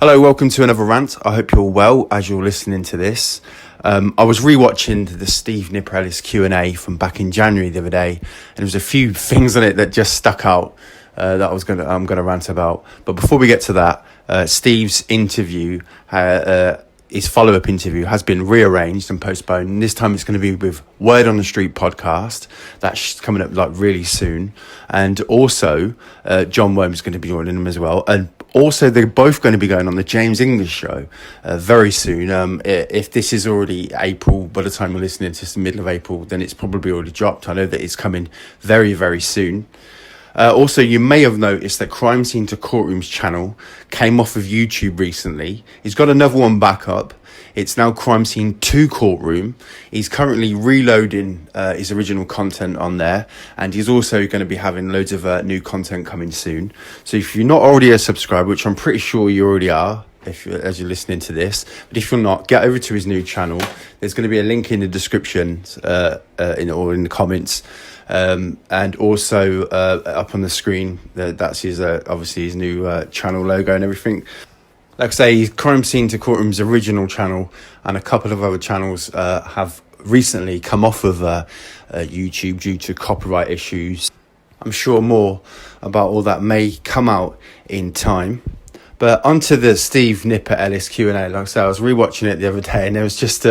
Hello, welcome to another rant. I hope you're well as you're listening to this. I was rewatching the Steve Nipper Ellis Q&A from back in January the other day, and there was a few things on it that just stuck out that I'm gonna rant about. But before we get to that, Steve's interview, his follow-up interview, has been rearranged and postponed. And this time it's going to be with Word on the Street podcast. That's coming up like really soon, and also John Worm's is going to be joining them as well. And also, they're both going to be going on the James English show very soon. If this is already April, by the time we're listening to this, the middle of April, then it's probably already dropped. I know that it's coming very, very soon. Also, you may have noticed that Crime Scene to Courtrooms channel came off of YouTube recently. He's got another one back up. It's now Crime Scene to Courtroom. He's currently reloading his original content on there, and he's also going to be having loads of new content coming soon. So if you're not already a subscriber, which I'm pretty sure you already are, as you're listening to this, but if you're not, get over to his new channel. There's going to be a link in the description or in the comments. And also up on the screen, that's his obviously his new channel logo and everything. Like I say, Crime Scene to Courtroom's original channel and a couple of other channels have recently come off of YouTube due to copyright issues. I'm sure more about all that may come out in time. But onto the Steve Nipper Ellis Q&A. Like I say, I was rewatching it the other day, and there was just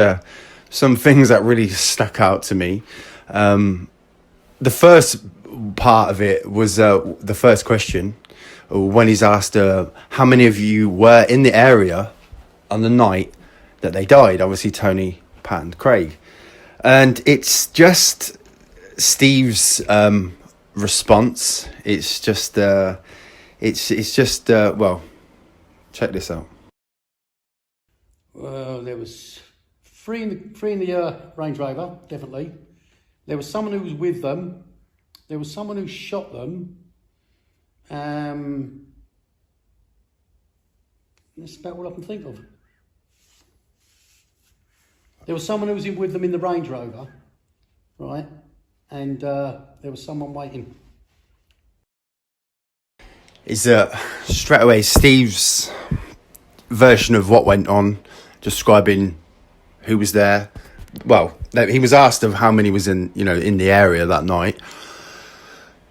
some things that really stuck out to me. The first part of it was the first question, when he's asked how many of you were in the area on the night that they died. Obviously, Tony, Pat and Craig. And it's just Steve's response. It's just, well, check this out. Well, there was three in the Range Rover, definitely. There was someone who was with them. There was someone who shot them. That's about all I can think of. There was someone who was with them in the Range Rover, right? And there was someone waiting. Is straight away Steve's version of what went on, describing who was there. Well, he was asked of how many was in the area that night,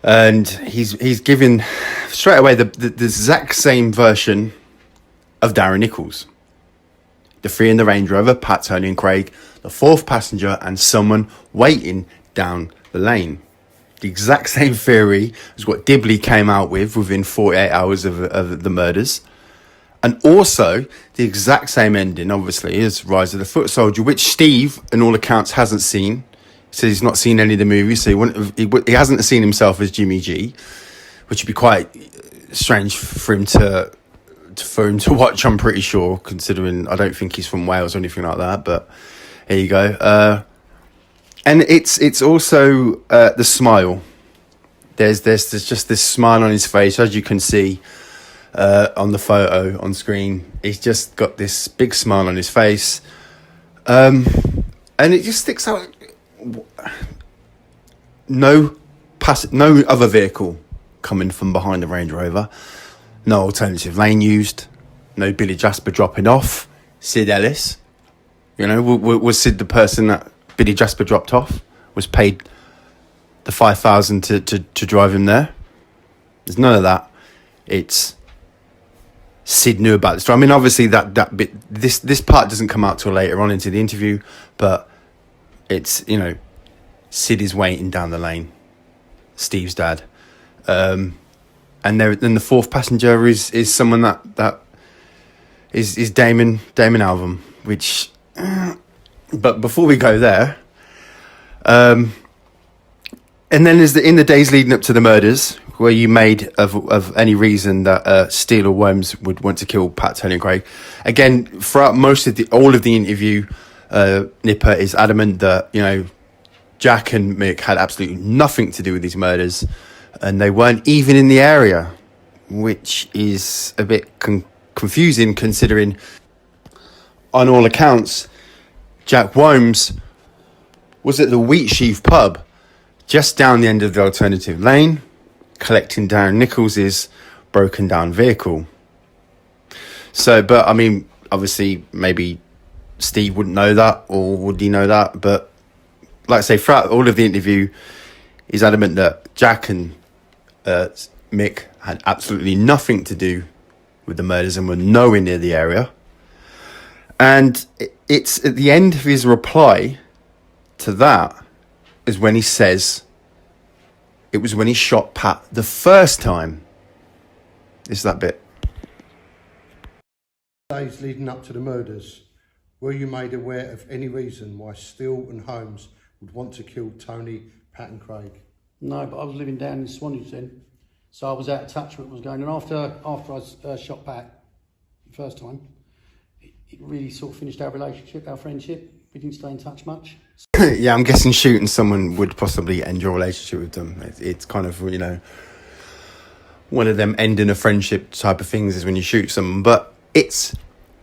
and he's given straight away the exact same version of Darren Nichols. The three in the Range Rover, Pat, Tony and Craig, the fourth passenger and someone waiting down the lane. The exact same theory as what Dibley came out with within 48 hours of the murders. And also the exact same ending, obviously, as Rise of the Foot Soldier, which Steve, in all accounts, hasn't seen. He says he's not seen any of the movies, so he hasn't seen himself as Jimmy G, which would be quite strange for him to watch, I'm pretty sure, considering I don't think he's from Wales or anything like that. But here you go. And it's also the smile. There's just this smile on his face, as you can see on the photo on screen. He's just got this big smile on his face, and it just sticks out. No other vehicle coming from behind the Range Rover. No alternative lane used. No Billy Jasper dropping off. Sid Ellis. Was Sid the person that Billy Jasper dropped off? Was paid the $5,000 to drive him there? There's none of that. It's Sid knew about this. I mean, obviously that bit, this part doesn't come out till later on into the interview, but it's, Sid is waiting down the lane, Steve's dad. And then the fourth passenger is someone that is Damon Alvin, which, but before we go there, and then there's in the days leading up to the murders, where you made of any reason that Steele or Worms would want to kill Pat, Tony and Craig. Again, throughout all of the interview, Nipper is adamant that, Jack and Mick had absolutely nothing to do with these murders, and they weren't even in the area, which is a bit confusing considering, on all accounts, Jack Worms was at the Wheatsheaf pub just down the end of the alternative lane, collecting Darren Nichols' broken down vehicle. So, but I mean, obviously, maybe Steve wouldn't know that, or would he know that? But like I say, throughout all of the interview, he's adamant that Jack and Mick had absolutely nothing to do with the murders and were nowhere near the area. And it's at the end of his reply to that is when he says it was when he shot Pat the first time. It's that bit. Days leading up to the murders, were you made aware of any reason why Steele and Holmes would want to kill Tony, Pat and Craig? No, but I was living down in Swanington, so I was out of touch with what was going on. After I shot Pat the first time, it really sort of finished our relationship, our friendship. We didn't stay in touch much. Yeah, I'm guessing shooting someone would possibly end your relationship with them. It's kind of, you know, one of them ending a friendship type of things is when you shoot someone. But it's,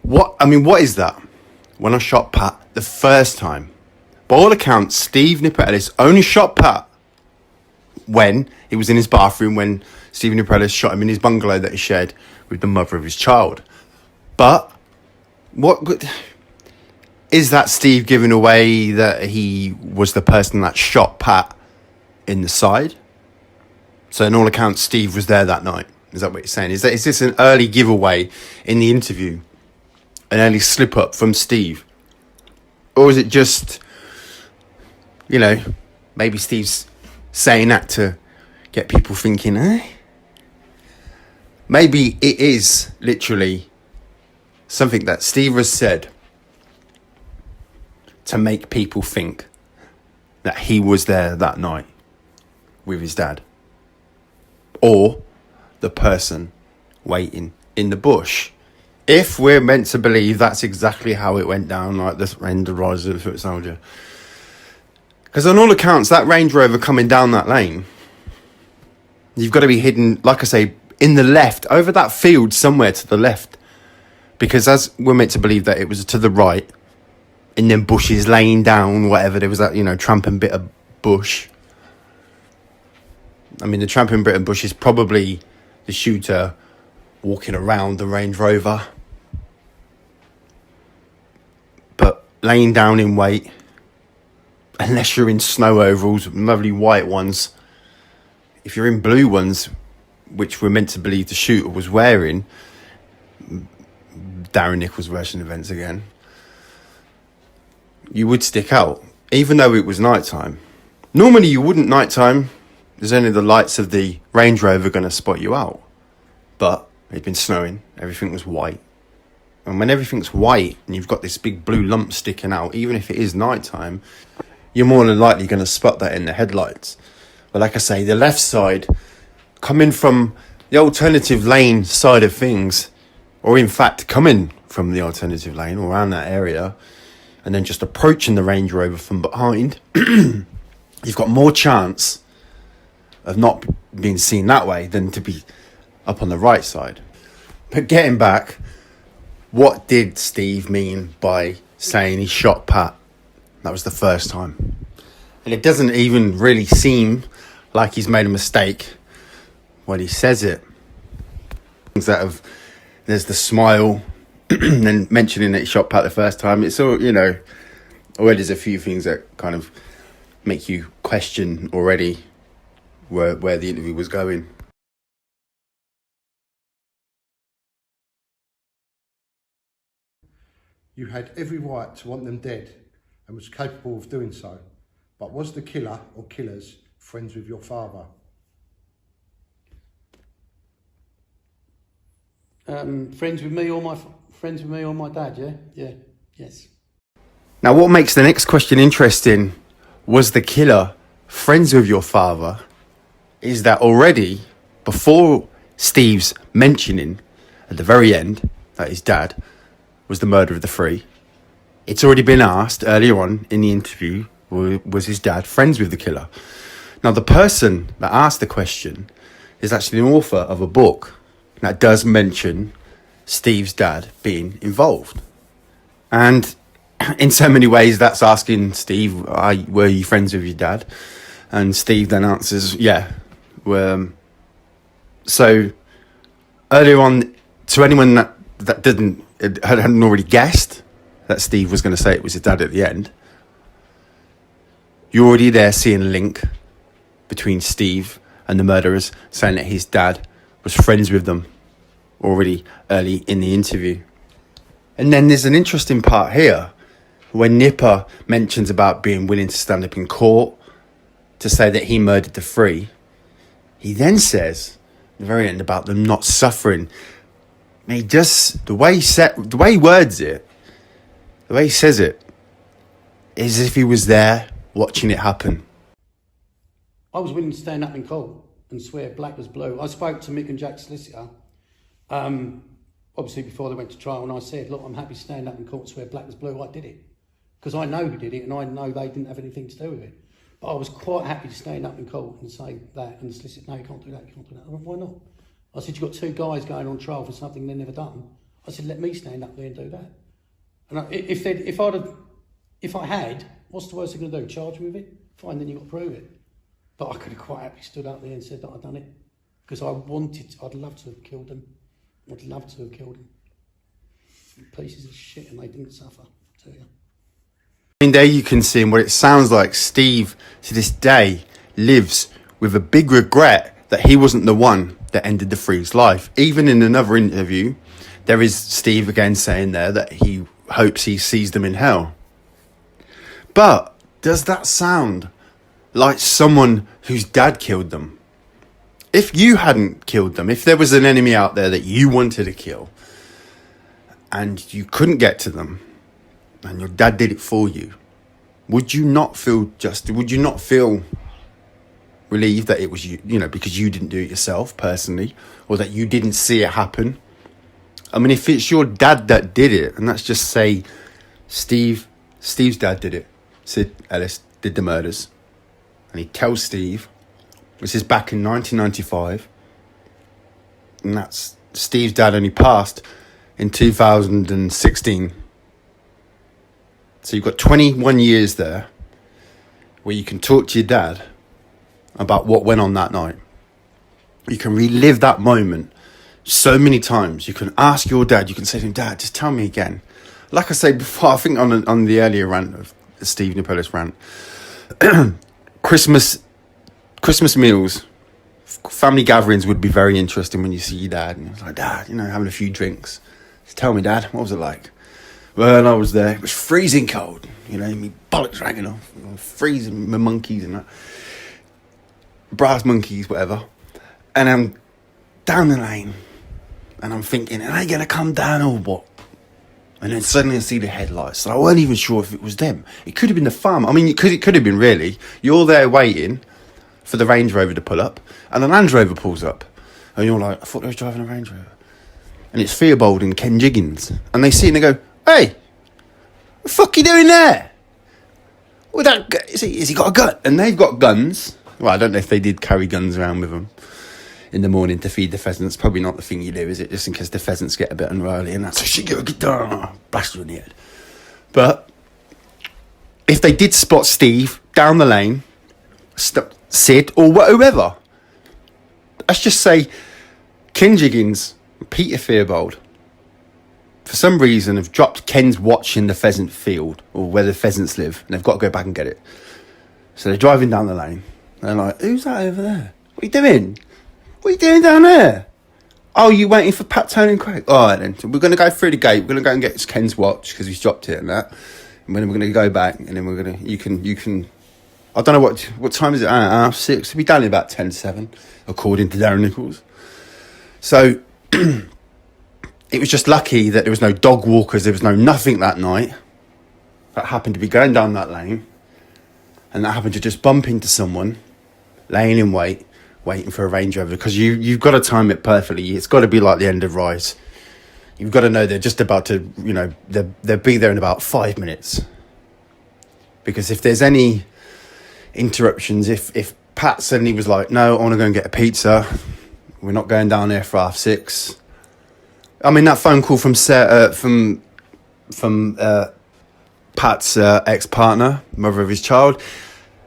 what is that? When I shot Pat the first time, by all accounts, Steve Ellis only shot Pat when he was in his bathroom, when Steve Ellis shot him in his bungalow that he shared with the mother of his child. But what is that Steve giving away that he was the person that shot Pat in the side? So in all accounts, Steve was there that night. Is that what you're saying? Is this an early giveaway in the interview? An early slip up from Steve? Or is it just, you know, maybe Steve's saying that to get people thinking, eh? Maybe it is literally something that Steve has said to make people think that he was there that night with his dad. Or the person waiting in the bush. If we're meant to believe that's exactly how it went down, like the end of Rise of the Foot Soldier. Because on all accounts, that Range Rover coming down that lane, you've got to be hidden, like I say, in the left, over that field somewhere to the left. Because as we're meant to believe that it was to the right, in them bushes, laying down, whatever, there was that, you know, tramping bit of bush. I mean, the tramping bit of bush is probably the shooter walking around the Range Rover. But laying down in wait, unless you're in snow overalls, lovely white ones. If you're in blue ones, which we're meant to believe the shooter was wearing, Darren Nichols version of events again, you would stick out, even though it was nighttime. Normally you wouldn't nighttime. There's only the lights of the Range Rover going to spot you out. But it'd been snowing, everything was white. And when everything's white and you've got this big blue lump sticking out, even if it is nighttime, you're more than likely going to spot that in the headlights. But like I say, the left side, coming from the alternative lane side of things, or in fact coming from the alternative lane or around that area, and then just approaching the Range Rover from behind, you've got more chance of not being seen that way than to be up on the right side. But getting back, what did Steve mean by saying he shot Pat? That was the first time. And it doesn't even really seem like he's made a mistake when he says it. There's the smile, and then mentioning that he shot Pat the first time. It's all, you know, already there's a few things that kind of make you question already where the interview was going. You had every right to want them dead and was capable of doing so. But was the killer or killers friends with your father? Friends with me or my dad, yeah, yes. Now, what makes the next question interesting, was the killer friends with your father, is that already, before Steve's mentioning at the very end that his dad was the murderer of the three, it's already been asked earlier on in the interview, was his dad friends with the killer? Now, the person that asked the question is actually an author of a book that does mention Steve's dad being involved. And in so many ways, that's asking Steve, were you friends with your dad? And Steve then answers, yeah. So earlier on, to anyone that hadn't already guessed that Steve was going to say it was his dad at the end. You're already there seeing a link between Steve and the murderers, saying that his dad was friends with them already early in the interview. And then there's an interesting part here when Nipper mentions about being willing to stand up in court to say that he murdered the three. He then says at the very end about them not suffering. And he just, the way he words it, the way he says it, is as if he was there watching it happen. I was willing to stand up in court and swear black was blue. I spoke to Mick and Jack's solicitor, obviously before they went to trial, and I said, look, I'm happy to stand up in court and swear black was blue. I did it. Because I know who did it, and I know they didn't have anything to do with it. But I was quite happy to stand up in court and say that, and the solicitor, no, you can't do that, you can't do that. I went, why not? I said, you've got two guys going on trial for something they've never done. I said, let me stand up there and do that. And if I had, what's the worst they're going to do? Charge me with it? Fine, then you've got to prove it. But I could have quite happily stood up there and said that I'd done it. Because I'd love to have killed them. I'd love to have killed them. Pieces of shit, and they didn't suffer, I tell you. I mean, there you can see what it sounds like. Steve, to this day, lives with a big regret that he wasn't the one that ended the three's life. Even in another interview, there is Steve again saying there that he hopes he sees them in hell. But does that sound like someone whose dad killed them? If you hadn't killed them, if there was an enemy out there that you wanted to kill and you couldn't get to them and your dad did it for you, would you not feel relieved that it was you, because you didn't do it yourself personally, or that you didn't see it happen? I mean, if it's your dad that did it, and let's just say Steve's dad did it, Sid Ellis did the murders, and he tells Steve, this is back in 1995, and that's Steve's dad only passed in 2016. So you've got 21 years there where you can talk to your dad about what went on that night. You can relive that moment so many times. You can ask your dad, you can say to him, Dad, just tell me again. Like I said before, I think on the earlier rant of the Steve Nichols rant, Christmas meals, family gatherings would be very interesting when you see your dad. And it's like, Dad, having a few drinks. Just tell me, Dad, what was it like? Well, I was there. It was freezing cold. Me bollocks ragging off. Freezing, my monkeys and that. Brass monkeys, whatever. And I'm down the lane. And I'm thinking, are they going to come down or what? And then suddenly I see the headlights. And I weren't even sure if it was them. It could have been the farm. I mean, it could have been really. You're there waiting for the Range Rover to pull up. And the Land Rover pulls up. And you're like, I thought they was driving a Range Rover. And it's Theobald and Ken Jiggins. And they see it and they go, hey, what the fuck are you doing there? Has he got a gun? And they've got guns. Well, I don't know if they did carry guns around with them in the morning to feed the pheasants. Probably not the thing you do, is it? Just in case the pheasants get a bit unruly and that's, she get down, blast you in the head. But if they did spot Steve down the lane, Sid or whoever, let's just say Ken Jiggins, Peter Theobald, for some reason have dropped Ken's watch in the pheasant field or where the pheasants live, and they've got to go back and get it. So they're driving down the lane. And they're like, who's that over there? What are you doing? What are you doing down there? Oh, you waiting for Pat, Tony and Craig? All right then. So we're going to go through the gate. We're going to go and get Ken's watch because he's dropped it and that. And then we're going to go back and then we're going to, you can, I don't know what time is it? 6:30. We'll be down in about 10:07, according to Darren Nichols. So it was just lucky that there was no dog walkers. There was nothing that night that happened to be going down that lane. And that happened to just bump into someone laying in wait, waiting for a Range Rover. Because you've got to time it perfectly. It's got to be like the end of Rise. You've got to know they're just about to, they'll be there in about 5 minutes. Because if there's any interruptions, if Pat suddenly was like, no, I want to go and get a pizza, we're not going down there for 6:30. I mean, that phone call from Pat's ex-partner, mother of his child,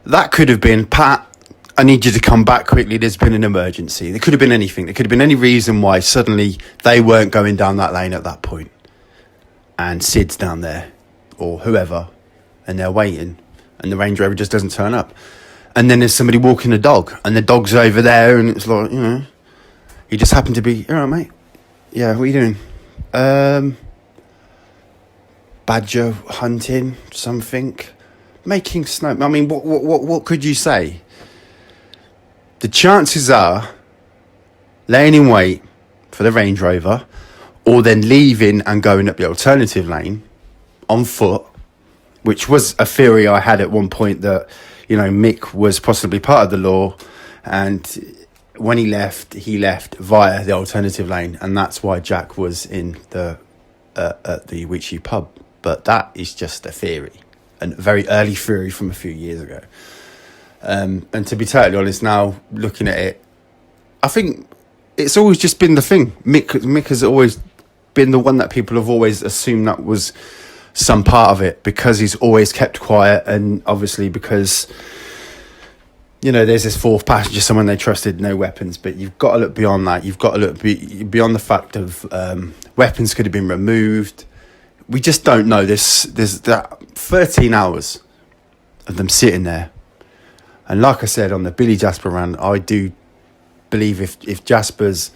that could have been, Pat, I need you to come back quickly. There's been an emergency. There could have been anything. There could have been any reason why suddenly they weren't going down that lane at that point. And Sid's down there, or whoever, and they're waiting, and the Range Rover just doesn't turn up. And then there's somebody walking a dog, and the dog's over there, and it's like, you know, he just happened to be, all right, mate. Yeah, what are you doing? Badger hunting, something. Making snow. I mean, what could you say? The chances are laying in wait for the Range Rover, or then leaving and going up the alternative lane on foot, which was a theory I had at one point that, you know, Mick was possibly part of the law, and when he left via the alternative lane, and that's why Jack was in the at the Witchy pub. But that is just a theory, a very early theory from a few years ago. And to be totally honest, now looking at it, I think it's always just been the thing. Mick has always been the one that people have always assumed that was some part of it, because he's always kept quiet, and obviously because, you know, there's this fourth passenger, someone they trusted, no weapons. But you've got to look beyond that. You've got to look beyond the fact of weapons could have been removed. We just don't know. There's that 13 hours of them sitting there. And like I said on the Billy Jasper rant, I do believe if Jasper's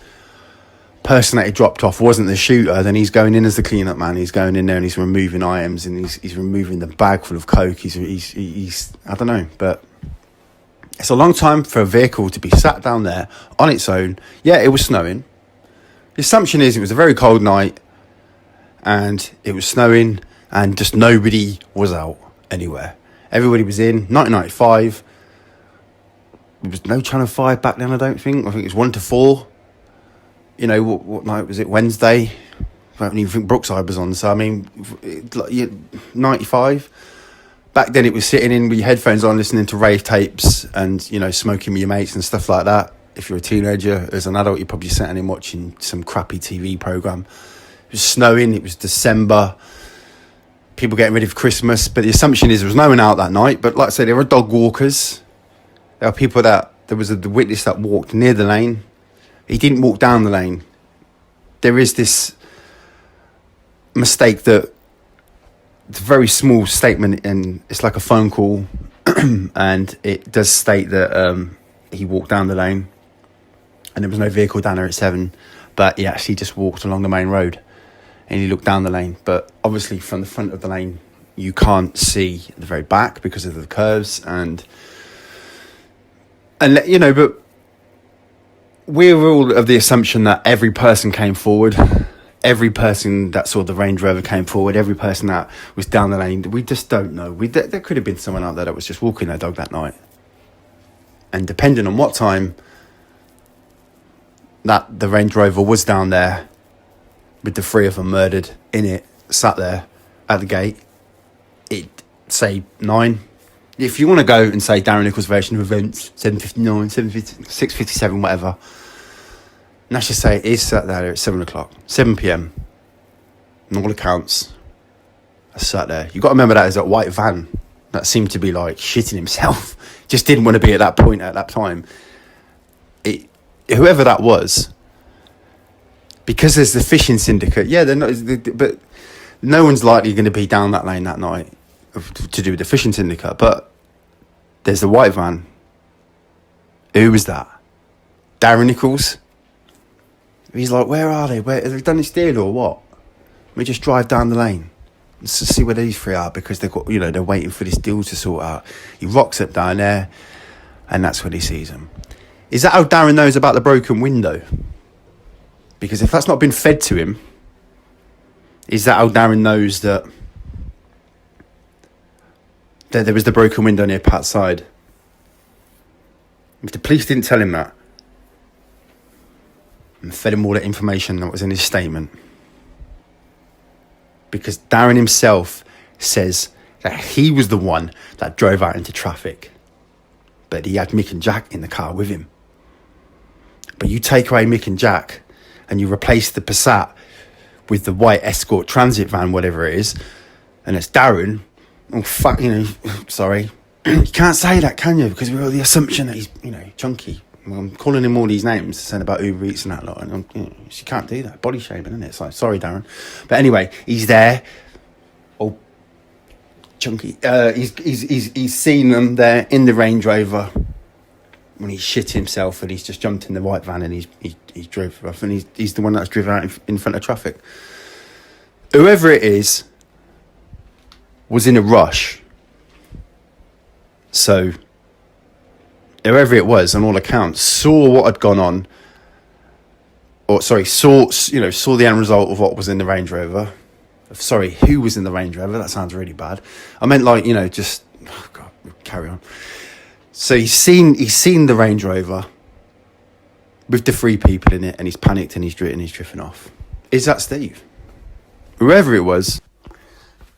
person that he dropped off wasn't the shooter, then he's going in as the cleanup man. He's going in there and he's removing items, and he's removing the bag full of coke. He's I don't know, but it's a long time for a vehicle to be sat down there on its own. Yeah, it was snowing. The assumption is it was a very cold night, and it was snowing, and just nobody was out anywhere. Everybody was in. 1995. There was no Channel 5 back then, I don't think. I think it was 1 to 4. You know, what night was it? Wednesday. I don't even think Brookside was on. So, I mean, 95. Back then, it was sitting in with your headphones on, listening to rave tapes and, you know, smoking with your mates and stuff like that. If you're a teenager, as an adult, you're probably sitting in watching some crappy TV programme. It was snowing. It was December. People getting ready for Christmas. But the assumption is there was no one out that night. But like I said, there were dog walkers. There are people that... There was the witness that walked near the lane. He didn't walk down the lane. There is this mistake that... It's a very small statement, and it's like a phone call. And it does state that he walked down the lane. And there was no vehicle down there at 7. But he actually just walked along the main road. And he looked down the lane. But obviously from the front of the lane, you can't see the very back because of the curves. And you know, but we're all of the assumption that every person came forward. Every person that saw the Range Rover came forward. Every person that was down the lane. We just don't know. There could have been someone out there that was just walking their dog that night. And depending on what time that the Range Rover was down there, with the 3 of them murdered in it, sat there at the gate, it say 9. If you want to go and say Darren Nichols' version of events, 7:59, 6:57, whatever, and let's just say it is sat there at 7 o'clock, 7 p.m. On all accounts, I sat there. You've got to remember that is that white van that seemed to be like shitting himself, just didn't want to be at that point at that time. Whoever that was, because there's the fishing syndicate, yeah, they're not, but no one's likely going to be down that lane that night to do with the fishing syndicate. But there's the white van. Who was that? Darren Nichols? He's like, where are they? Where, have they done this deal or what? We just drive down the lane. Let's just see where these 3 are, because they've got, you know, they're waiting for this deal to sort out. He rocks up down there, and that's when he sees them. Is that how Darren knows about the broken window? Because if that's not been fed to him, is that how Darren knows that there was the broken window near Pat's side? If the police didn't tell him that and fed him all the information that was in his statement, because Darren himself says that he was the one that drove out into traffic, but he had Mick and Jack in the car with him. But you take away Mick and Jack and you replace the Passat with the white Escort transit van, whatever it is, and it's Darren. Oh, fuck, you know, sorry. You can't say that, can you? Because we've got the assumption that he's, chunky. I'm calling him all these names, saying about Uber Eats and that lot, and you can't do that. Body shaming, isn't it? It's like, sorry, Darren. But anyway, he's there. Oh, chunky. He's seen them there in the Range Rover when he shit himself, and he's just jumped in the white van, and he's drove off, and he's the one that's driven out in front of traffic. Whoever it is was in a rush. So, whoever it was, on all accounts, saw what had gone on, saw the end result of what was in the Range Rover. Sorry, who was in the Range Rover? That sounds really bad. I meant carry on. So he's seen the Range Rover with the 3 people in it, and he's panicked and he's drifting off. Is that Steve? Whoever it was,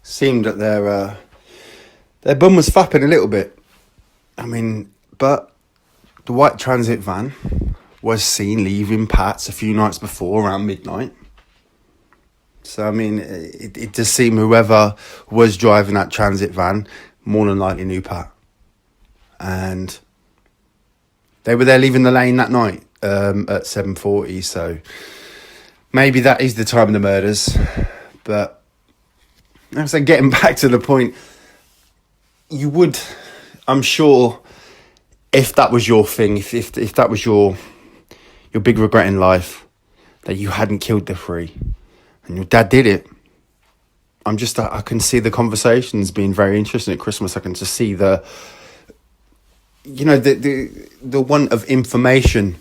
seemed that their bum was flapping a little bit. I mean, but the white transit van was seen leaving Pat's a few nights before, around midnight. So, I mean, it does seem whoever was driving that transit van more than likely knew Pat. And they were there leaving the lane that night at 7:40. So maybe that is the time of the murders. But, like I said, getting back to the point, you would... I'm sure if that was your thing, if that was your big regret in life, that you hadn't killed the 3 and your dad did it, I can see the conversations being very interesting at Christmas. I can just see the want of information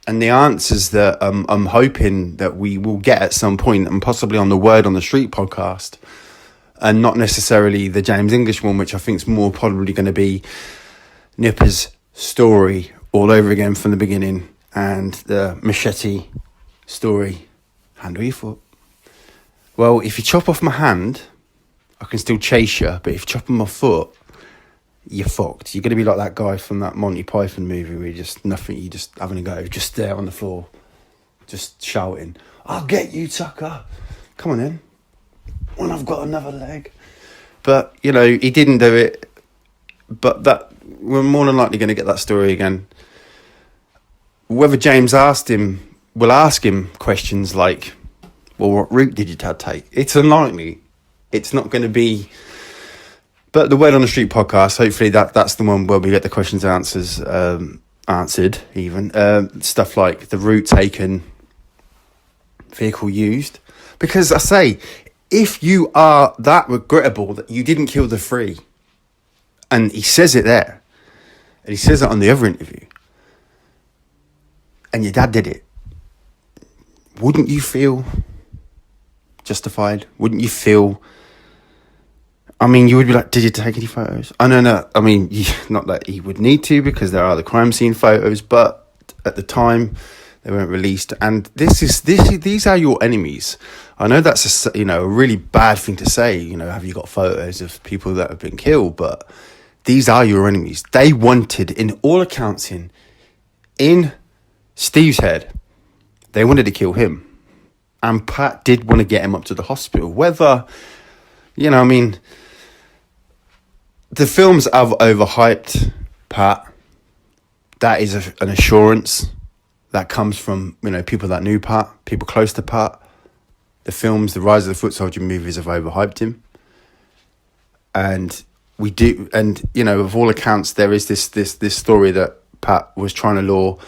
and the answers that I'm hoping that we will get at some point, and possibly on the Word on the Street podcast. And not necessarily the James English one, which I think is more probably going to be Nipper's story all over again from the beginning, and the machete story. Hand or your foot? Well, if you chop off my hand, I can still chase you, but if you chop off my foot, you're fucked. You're going to be like that guy from that Monty Python movie where you're just having a go, just there on the floor, just shouting, "I'll get you, Tucker. Come on in. When I've got another leg." But, he didn't do it. But that we're more than likely going to get that story again. Whether James will ask him questions like, well, what route did your dad take? It's unlikely. It's not going to be... But the Word on the Street podcast, hopefully that's the one where we get the questions answered even. Stuff like the route taken, vehicle used. Because I say... if you are that regrettable that you didn't kill the 3, and he says it there, and he says it on the other interview, and your dad did it, wouldn't you feel justified? Wouldn't you feel... I mean, you would be like, did you take any photos? Oh, no. I mean, not that he would need to, because there are the crime scene photos, but at the time... they weren't released, and these are your enemies. I know that's a really bad thing to say. Have you got photos of people that have been killed? But these are your enemies. They wanted, in all accounts, in Steve's head, they wanted to kill him, and Pat did want to get him up to the hospital. Whether, the films have overhyped Pat. That is an assurance. That comes from, people that knew Pat, people close to Pat. The films, the Rise of the Foot Soldier movies have overhyped him. And of all accounts, there is this story that Pat was trying to lure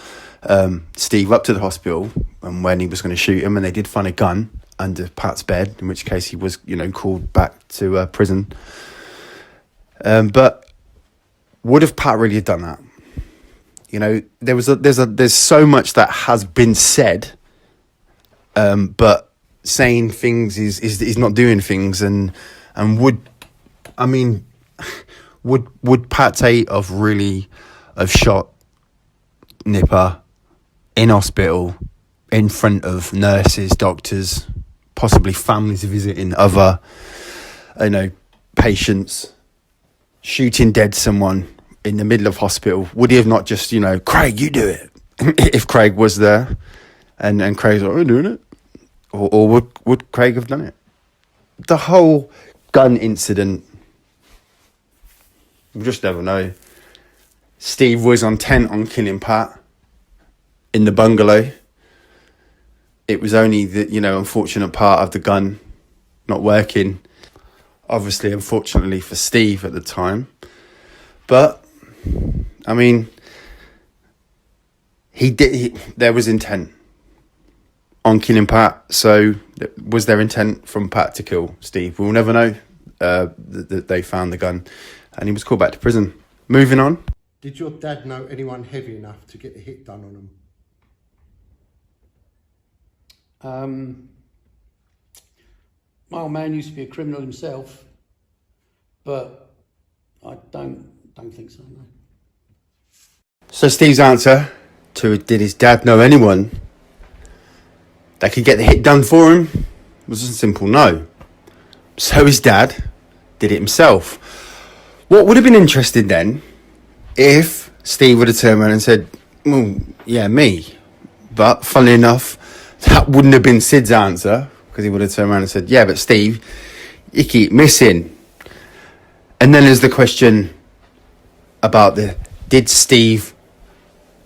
Steve up to the hospital, and when he was going to shoot him, and they did find a gun under Pat's bed, in which case he was, called back to prison. But would have Pat really done that? There's so much that has been said, but saying things is not doing things, and would Pat Tate have shot Nipper in hospital in front of nurses, doctors, possibly families visiting other patients, shooting dead someone in the middle of hospital? Would he have not just, Craig, you do it? If Craig was there, and Craig's like, I'm doing it. Or would Craig have done it? The whole gun incident, we'll just never know. Steve was intent on killing Pat in the bungalow. It was only the, unfortunate part of the gun not working. Obviously, unfortunately for Steve at the time. But, I mean, there was intent on killing Pat. So, was there intent from Pat to kill Steve? We'll never know. That they found the gun and he was called back to prison. Moving on. Did your dad know anyone heavy enough to get a hit done on him? My old man used to be a criminal himself, but I don't think so, no. So Steve's answer to did his dad know anyone that could get the hit done for him was a simple no. So his dad did it himself. What would have been interesting then if Steve would have turned around and said, well, yeah, me. But funnily enough, that wouldn't have been Sid's answer, because he would have turned around and said, yeah, but Steve, you keep missing. And then there's the question about did Steve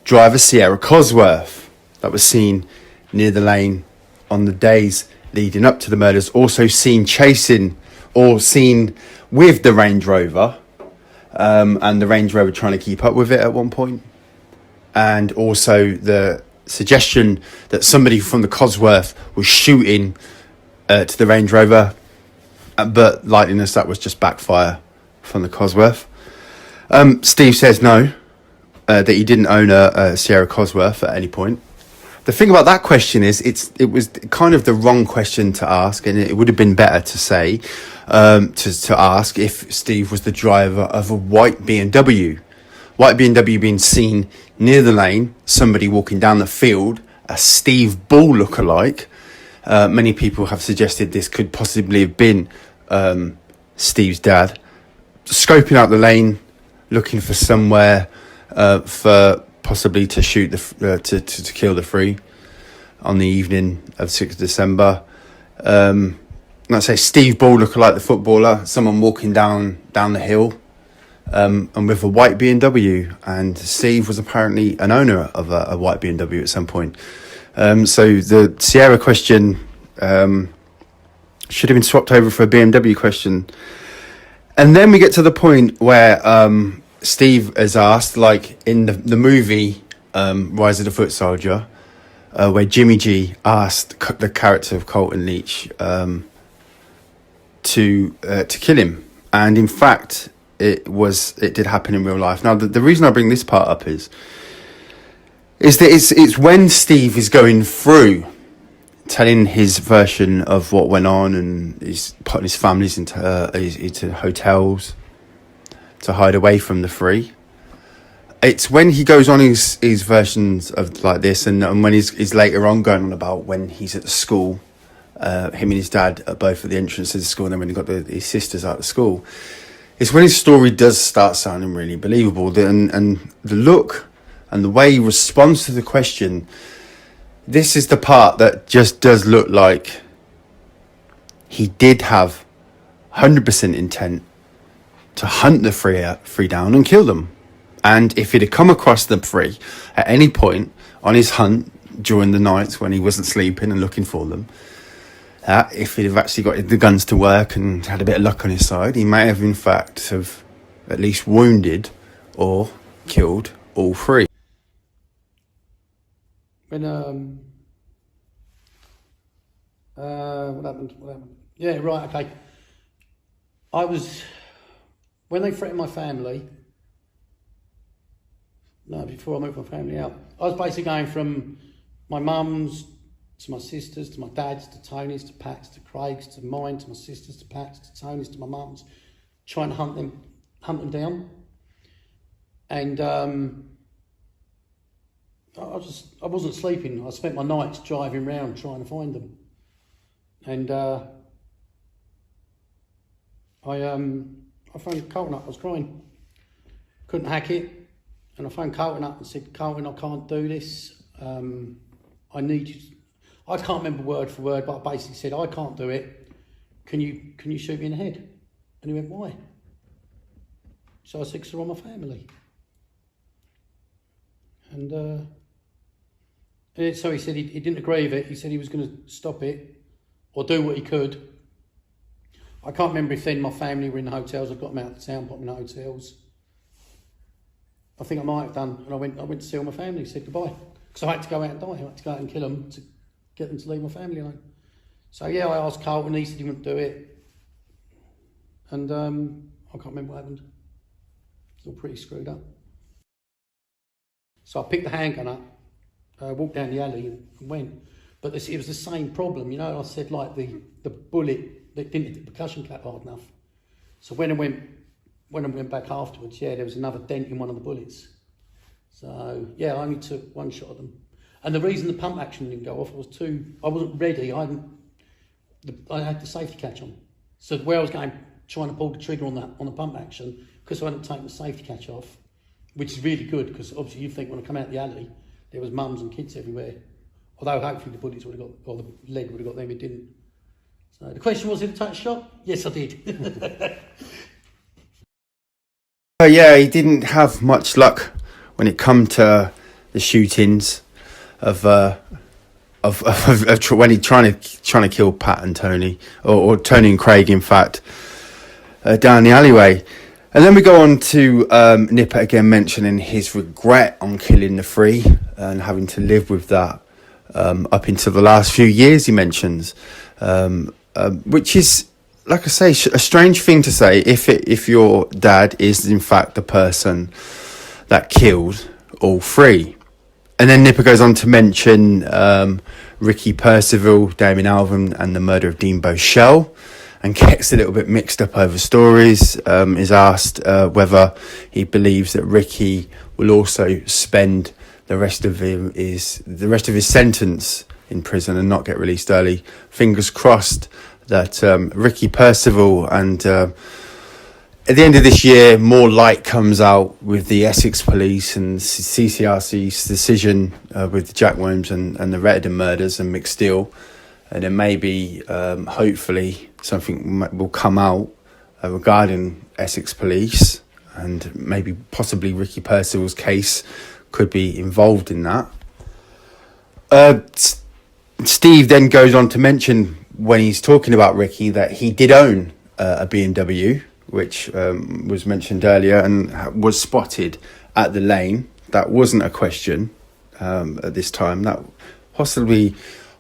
drive a Sierra Cosworth that was seen near the lane on the days leading up to the murders, also seen chasing or seen with the Range Rover, and the Range Rover trying to keep up with it at one point. And also the suggestion that somebody from the Cosworth was shooting to the Range Rover, but likeliness that was just backfire from the Cosworth. Steve says no, that he didn't own a Sierra Cosworth at any point. The thing about that question is it was kind of the wrong question to ask, and it would have been better to say to ask if Steve was the driver of a white BMW. White BMW being seen near the lane, somebody walking down the field, a Steve Bull lookalike. Many people have suggested this could possibly have been Steve's dad, scoping out the lane, looking for somewhere for possibly to shoot to kill the three on the evening of 6th of December. Let's say Steve Bull lookalike, the footballer, someone walking down the hill, and with a white BMW, and Steve was apparently an owner of a white BMW at some point. So the Sierra question should have been swapped over for a BMW question. And then we get to the point where Steve is asked, like in the movie Rise of the Foot Soldier, where Jimmy G asked the character of Colton Leach to kill him, and in fact it did happen in real life. Now the reason I bring this part up is that it's when Steve is going through telling his version of what went on, and he's putting his families into hotels to hide away from the three. It's when he goes on his versions of like this, and when he's later on going on about when he's at the school, him and his dad are both at the entrance of the school, and then when he got his sisters out of school, it's when his story does start sounding really believable. And the look and the way he responds to the question, this is the part that just does look like he did have 100% intent to hunt the three down and kill them. And if he'd have come across the three at any point on his hunt during the nights when he wasn't sleeping and looking for them, if he'd have actually got the guns to work and had a bit of luck on his side, he may have in fact have at least wounded or killed all three. When what happened? Yeah, right, okay. When they threatened my family, before I moved my family out, I was basically going from my mum's to my sisters, to my dad's, to Tony's, to Pat's, to Craig's, to mine, to my sisters, to Pat's, to Tony's, to my mum's, trying to hunt them down. And I wasn't sleeping. I spent my nights driving around trying to find them. And I phoned Colton up. I was crying. Couldn't hack it. And I phoned Colton up and said, Colton, I can't do this. I need you. I can't remember word for word, but I basically said, I can't do it. Can you shoot me in the head? And he went, why? So I said, 'cause they're on my family. And so he said he didn't agree with it. He said he was going to stop it or do what he could. I can't remember if then my family were in the hotels. I got them out of the town, put them in the hotels. I think I might have done. And I went to see all my family, said goodbye. Because I had to go out and die. I had to go out and kill them to get them to leave my family alone. So yeah, I asked Carlton. He said he wouldn't do it. And I can't remember what happened. It's all pretty screwed up. So I picked the handgun up, walked down the alley and went. But it was the same problem, you know. I said like the bullet that didn't hit the percussion cap hard enough. So when I went back afterwards, yeah, there was another dent in one of the bullets. So yeah, I only took one shot at them. And the reason the pump action didn't go off I wasn't ready. I had the safety catch on. So where I was going, trying to pull the trigger on the pump action, because I hadn't taken the safety catch off, which is really good, because obviously you think when I come out the alley, there was mums and kids everywhere. Although hopefully the bullets would have got, or the lead would have got them, it didn't. So the question was, did I take a shot? Yes, I did. Yeah, he didn't have much luck when it come to the shootings of when he trying to kill Pat and Tony, or Tony and Craig, in fact, down the alleyway. And then we go on to Nipper again mentioning his regret on killing the three and having to live with that up until the last few years, he mentions, which is, like I say, a strange thing to say if your dad is in fact the person that killed all three. And then Nipper goes on to mention Ricky Percival, Damon Alvin, and the murder of Dean Boshell, and gets a little bit mixed up over stories. Is asked whether he believes that Ricky will also spend the rest of his sentence in prison and not get released early. Fingers crossed that Ricky Percival, and at the end of this year, more light comes out with the Essex police and CCRC's decision with the Jack Williams and the Rettendon murders and Mick Steele. And then maybe, hopefully, something will come out regarding Essex police, and maybe possibly Ricky Percival's case could be involved in that. Steve then goes on to mention, when he's talking about Ricky, that he did own a BMW, which was mentioned earlier, and was spotted at the lane. That wasn't a question at this time. That possibly,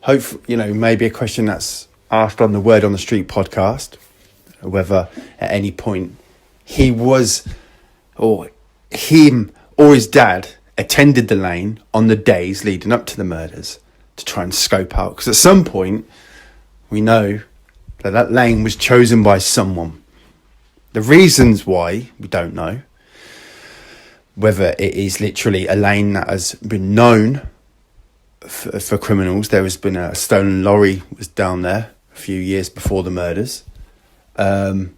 maybe a question that's asked on the Word on the Street podcast, whether at any point him or his dad attended the lane on the days leading up to the murders to try and scope out. Because at some point, we know that lane was chosen by someone. The reasons why, we don't know. Whether it is literally a lane that has been known for criminals. There has been a stolen lorry was down there a few years before the murders. And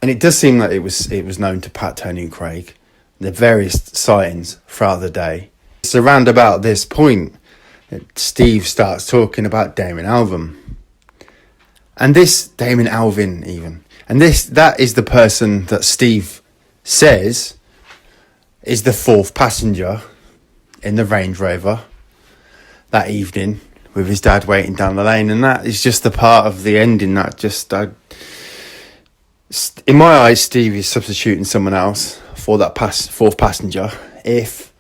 it does seem like it was known to Pat, Tony and Craig. The various sightings throughout the day. It's around about this point that Steve starts talking about Damon Alvin. And this Damon Alvin even. And that is the person that Steve says is the fourth passenger in the Range Rover that evening with his dad waiting down the lane. And that is just the part of the ending that in my eyes, Steve is substituting someone else for that fourth passenger, if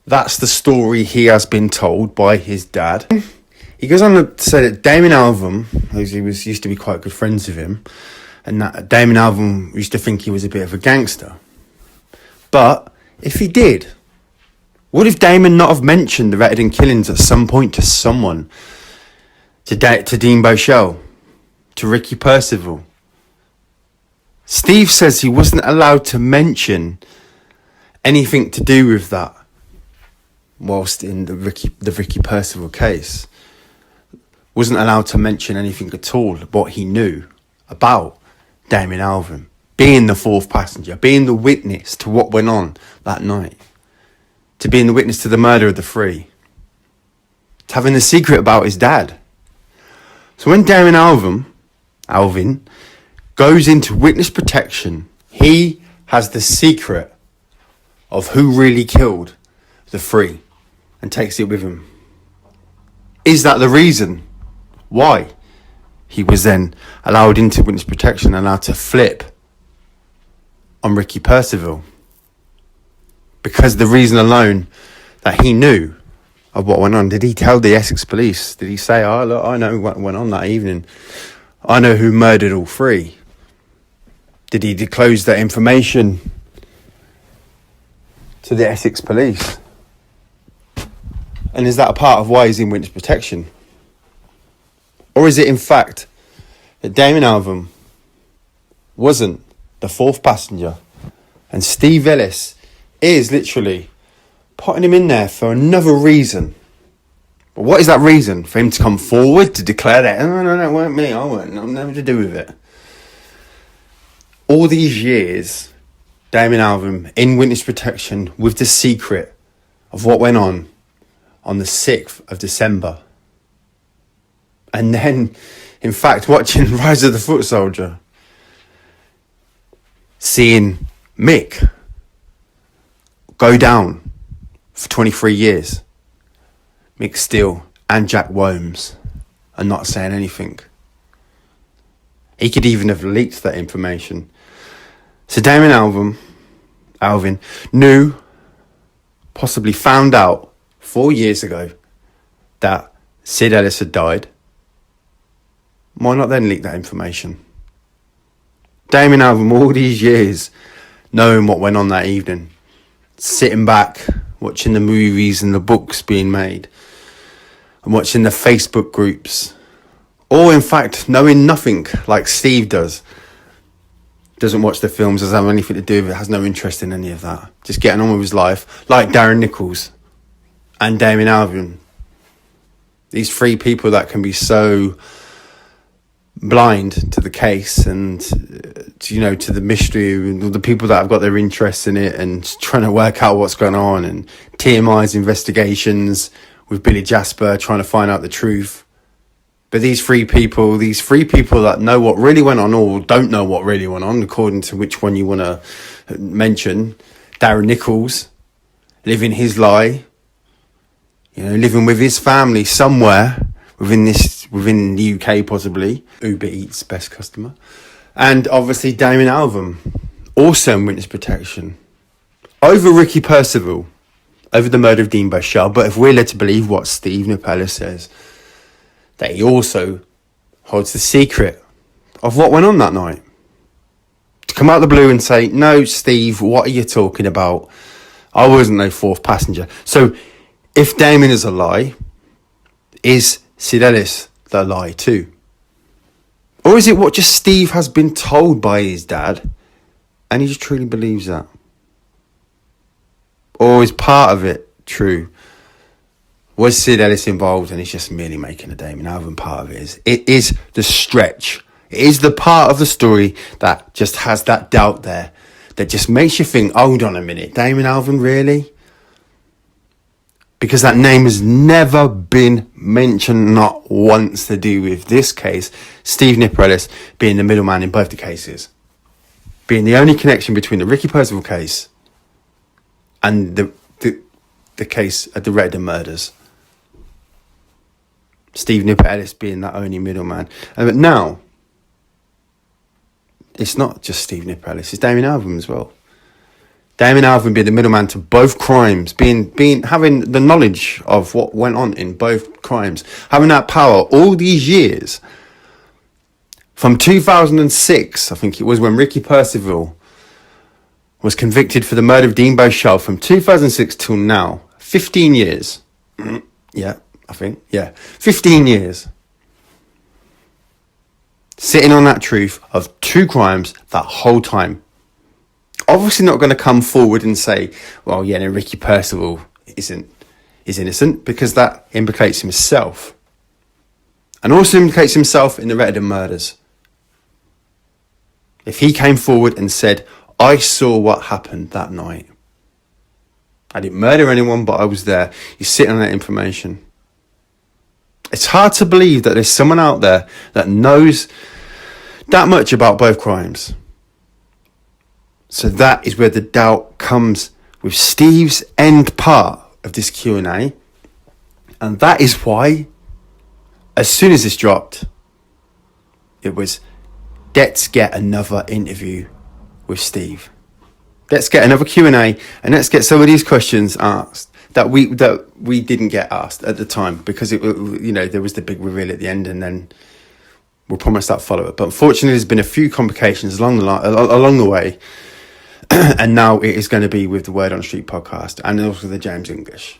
that's the story he has been told by his dad. He goes on to say that Damon Alvin, he used to be quite good friends with him, and that Damon Alvin used to think he was a bit of a gangster. But if he did, would if Damon not have mentioned the Rettendon killings at some point to someone? To Dean Boshell? To Ricky Percival? Steve says he wasn't allowed to mention anything to do with that whilst in the Ricky Percival case. Wasn't allowed to mention anything at all, what he knew about Damon Alvin being the fourth passenger, being the witness to what went on that night, to being the witness to the murder of the three, to having the secret about his dad. So when Darren Alvin goes into witness protection, he has the secret of who really killed the three and takes it with him? Is that the reason why he was then allowed into witness protection and allowed to flip on Ricky Percival? Because the reason alone that he knew of what went on. Did he tell the Essex police? Did he say, oh, look, I know what went on that evening. I know who murdered all three. Did he disclose that information to the Essex police? And is that a part of why he's in witness protection? Or is it in fact that Damon Alvin wasn't the fourth passenger and Steve Ellis is literally putting him in there for another reason? But what is that reason? For him to come forward to declare that, no, it weren't me, I've nothing to do with it. All these years, Damon Alvin in witness protection with the secret of what went on the 6th of December. And then, in fact, watching Rise of the Foot Soldier, seeing Mick go down for 23 years. Mick Steele and Jack Womes are not saying anything. He could even have leaked that information. So Damon Alvin knew, possibly found out 4 years ago that Sid Ellis had died. Why not then leak that information? Damon Alvin, all these years, knowing what went on that evening, sitting back, watching the movies and the books being made, and watching the Facebook groups, or in fact, knowing nothing like Steve does. Doesn't watch the films, doesn't have anything to do with it, has no interest in any of that. Just getting on with his life, like Darren Nichols and Damon Alvin. These three people that can be so blind to the case and to the mystery and the people that have got their interests in it and trying to work out what's going on, and TMI's investigations with Billy Jasper trying to find out the truth. But these three people that know what really went on or don't know what really went on, according to which one you want to mention. Darren Nichols living his lie, living with his family somewhere within the UK, possibly. Uber Eats best customer. And obviously Damon Alvin, also in witness protection. Over Ricky Percival, over the murder of Dean Bashar. But if we're led to believe what Steve Nichols says, that he also holds the secret of what went on that night. To come out of the blue and say, no, Steve, what are you talking about? I wasn't no fourth passenger. So if Damon is a lie, is Sid Ellis the lie too? Or is it what just Steve has been told by his dad and he just truly believes that? Or is part of it true? Was Sid Ellis involved and he's just merely making a Damon Alvin part of it? It is the stretch. It is the part of the story that just has that doubt there, that just makes you think, hold on a minute, Damon Alvin, really? Because that name has never been mentioned, not once, to do with this case. Steve Nichols being the middleman in both the cases. Being the only connection between the Ricky Percival case and the case of the Redden murders. Steve Nichols being that only middleman. But now, it's not just Steve Nichols, it's Damon Alvin as well. Damon Alvin being the middleman to both crimes, having the knowledge of what went on in both crimes, having that power all these years. From 2006, I think it was, when Ricky Percival was convicted for the murder of Dean Bashar, from 2006 till now, 15 years. 15 years. Sitting on that truth of two crimes that whole time. Obviously not going to come forward and say, well, yeah, no, Ricky Percival is innocent, because that implicates himself. And also implicates himself in the Redden murders. If he came forward and said, I saw what happened that night. I didn't murder anyone, but I was there. He's sitting on that information. It's hard to believe that there's someone out there that knows that much about both crimes So that is where the doubt comes with Steve's end part of this Q&A. And that is why, as soon as this dropped, it was, let's get another interview with Steve. Let's get another Q&A and let's get some of these questions asked that we didn't get asked at the time, because it, you know, there was the big reveal at the end, and then we'll promise that follow-up. But unfortunately, there's been a few complications along the way, and now it is going to be with the Word on the Street podcast and also the James English.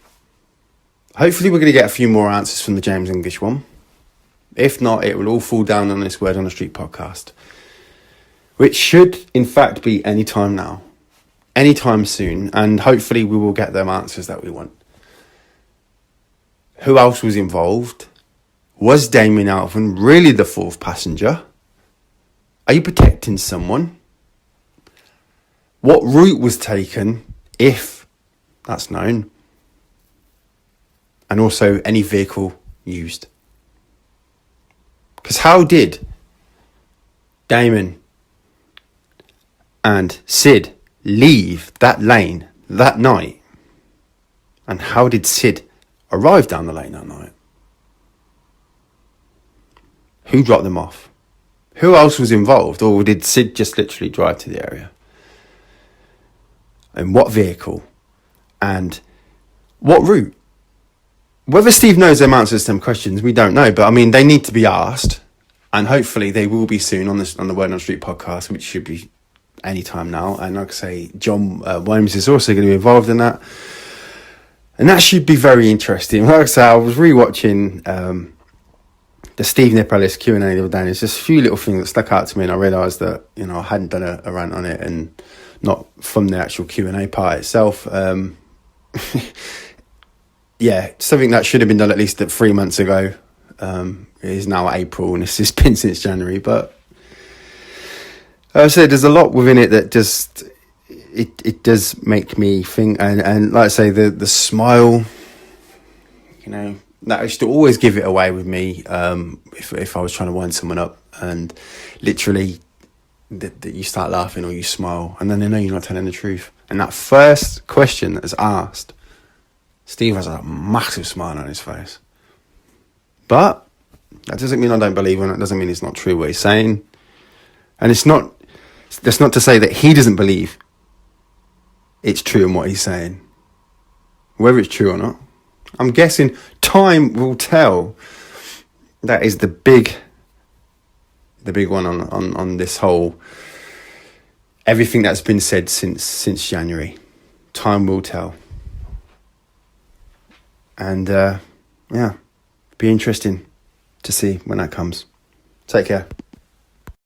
Hopefully, we're going to get a few more answers from the James English one. If not, it will all fall down on this Word on the Street podcast, which should, in fact, be any time now, anytime soon, and hopefully we will get them answers that we want. Who else was involved? Was Damon Alvin really the fourth passenger? Are you protecting someone? What route was taken, if that's known? And also any vehicle used. Because how did Damon and Sid leave that lane that night? And how did Sid arrive down the lane that night? Who dropped them off? Who else was involved? Or did Sid just literally drive to the area? And what vehicle? And what route? Whether Steve knows them answers to them questions, we don't know. But I mean, they need to be asked. And hopefully they will be soon on the Word on the Street podcast, which should be any time now. And like I say, John Williams is also going to be involved in that. And that should be very interesting. Like I say, I was rewatching the Steve Nichols Q&A the other day. And there's just a few little things that stuck out to me. And I realised that, you know, I hadn't done a rant on it, and not from the actual Q&A part itself. Yeah, something that should have been done at least 3 months ago. It is now April, and this has been since January. But I said, there's a lot within it that just it does make me think. And like I say, the smile, you know, that used to always give it away with me. If I was trying to wind someone up, and literally that you start laughing or you smile, and then they know you're not telling the truth. And that first question that is asked, Steve has a massive smile on his face. But that doesn't mean I don't believe him. It doesn't mean it's not true what he's saying. And that's not to say that he doesn't believe it's true in what he's saying. Whether it's true or not, I'm guessing time will tell. That is the big one on this whole, everything that's been said since January. Time will tell. And yeah, be interesting to see when that comes. Take care.